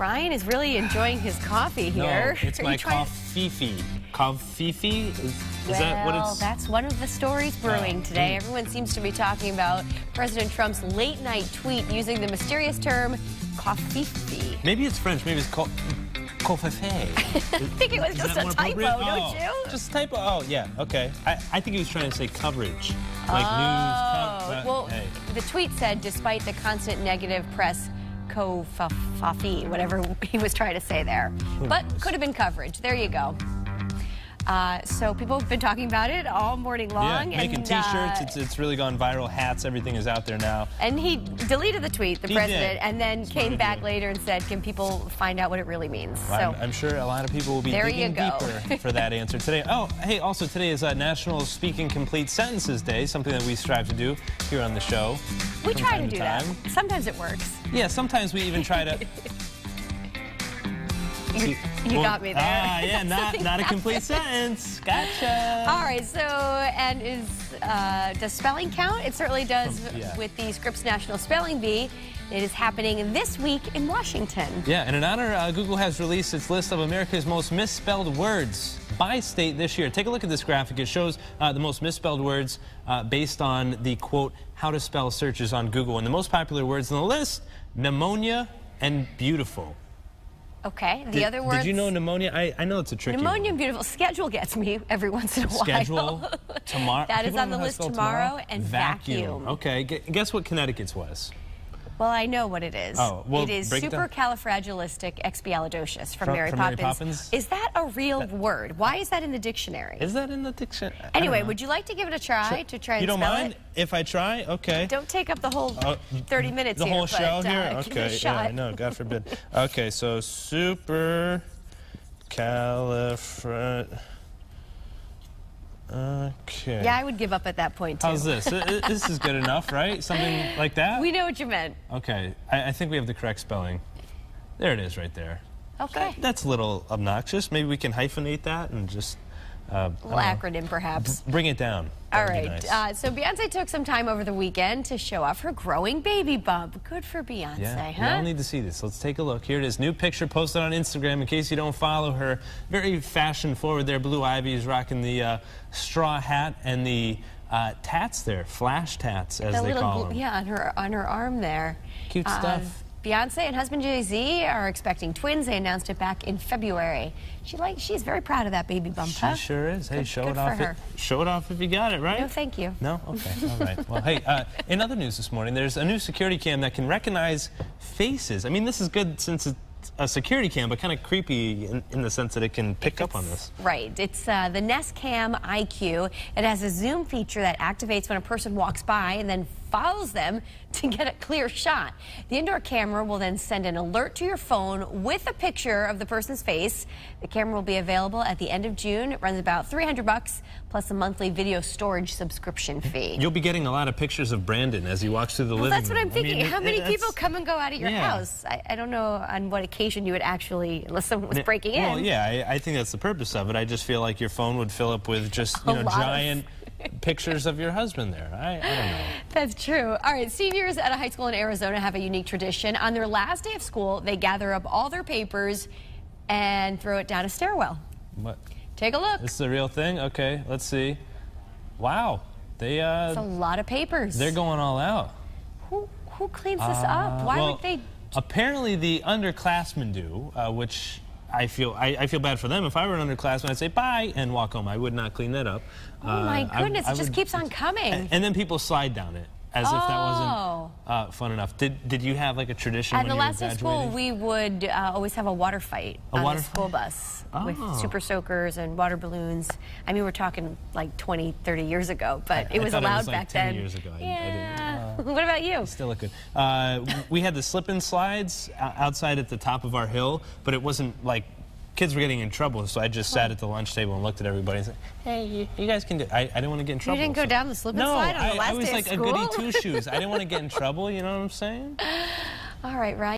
Ryan is really enjoying his coffee here. No, it's my covfefe. Covfefe? Is that what it's? That's one of the stories brewing today. Everyone seems to be talking about President Trump's late-night tweet using the mysterious term covfefe. Maybe it's French. Maybe it's called covfefe. I think it was just a typo, don't you? Just a typo? Oh, yeah. Okay. I think he was trying to say coverage. Like news. Well, the tweet said, despite the constant negative press, covfefe, whatever he was trying to say there. But could have been coverage. There you go. So people have been talking about it all morning long. Yeah, making T-shirts. It's really gone viral. Hats, everything is out there now. And he deleted the tweet, the president, and then came back later and said, can people find out what it really means? Well, so I'm sure a lot of people will be digging deeper for that answer today. Oh, hey, also today is National Speaking Complete Sentences Day, something that we strive to do here on the show. We try to do that. Sometimes it works. Yeah, sometimes we even try to... You got me there. Yeah, not a complete sentence. Gotcha. All right, so, and does spelling count? It certainly does with the Scripps National Spelling Bee. It is happening this week in Washington. Yeah, and in honor, Google has released its list of America's most misspelled words by state this year. Take a look at this graphic. It shows the most misspelled words based on the, quote, how to spell searches on Google. And the most popular words on the list, pneumonia and beautiful. Okay, the other words... Did you know pneumonia? I know it's a tricky Pneumonia one. and beautiful. Schedule gets me every once in a while. Schedule, tomorrow. That is on the list, tomorrow, and vacuum. Okay, guess what Connecticut's was? Well, I know what it is. Oh, well, it is supercalifragilisticexpialidocious from Mary Poppins. Is that a real word? Why is that in the dictionary? Is that in the dictionary? Anyway, would you like to give it a try to try and spell it? You don't mind if I try? Okay. Don't take up the whole 30 minutes here. The whole show here? Okay. Give it a shot. Yeah, I know. God forbid. Okay, so supercalifragilistic. Okay. Yeah, I would give up at that point, too. How's this? This is good enough, right? Something like that? We know what you meant. Okay. I think we have the correct spelling. There it is right there. Okay. That's a little obnoxious. Maybe we can hyphenate that and just... a little acronym, perhaps. Bring it down. All right. Nice. So Beyonce took some time over the weekend to show off her growing baby bump. Good for Beyonce, huh? We all need to see this. Let's take a look. Here it is. New picture posted on Instagram. In case you don't follow her, very fashion forward there. Blue Ivy is rocking the straw hat and the tats there, flash tats as they call them. Yeah, on her arm there. Cute stuff. Beyonce and husband Jay-Z are expecting twins. They announced it back in February. She's very proud of that baby bump, She sure is. Hey, show it off. Show it off if you got it, right? No, thank you. No? Okay. All right. Well, hey, in other news this morning, there's a new security cam that can recognize faces. I mean, this is good since it's a security cam, but kind of creepy in the sense that it can pick up on this. Right. It's the Nest Cam IQ. It has a zoom feature that activates when a person walks by and then follows them to get a clear shot. The indoor camera will then send an alert to your phone with a picture of the person's face. The camera will be available at the end of June. It runs about $300 plus a monthly video storage subscription fee. You'll be getting a lot of pictures of Brandon as he walks through the living room. That's what I'm thinking. How many people come and go out of your house? I don't know on what occasion you would actually, unless someone was breaking in. Well, yeah, I think that's the purpose of it. I just feel like your phone would fill up with just, giant pictures of your husband there. I don't know. That's true. All right, seniors at a high school in Arizona have a unique tradition. On their last day of school, they gather up all their papers and throw it down a stairwell. What? Take a look. This is the real thing? Okay, let's see. Wow. It's a lot of papers. They're going all out. Who cleans this up? Why would they? Apparently the underclassmen do, which I feel bad for them. If I were an underclassman, I'd say bye and walk home. I would not clean that up. Oh my goodness, it just keeps on coming. And then people slide down it as if that wasn't fun enough. Did you have like a tradition when you were graduating? At the last day of school, we would always have a water fight on the school bus with super soakers and water balloons. I mean, we're talking like 20, 30 years ago, but it was allowed back then. 10 years ago. Yeah. What about you? Still look good. We had the slip-and slides outside at the top of our hill, but it wasn't like kids were getting in trouble, so I just sat at the lunch table and looked at everybody and said, hey, you guys can do it. I didn't want to get in trouble. You didn't go down the slip and slide on the last day of school? I was like a goody two-shoes. I didn't want to get in trouble, you know what I'm saying? All right, Ryan.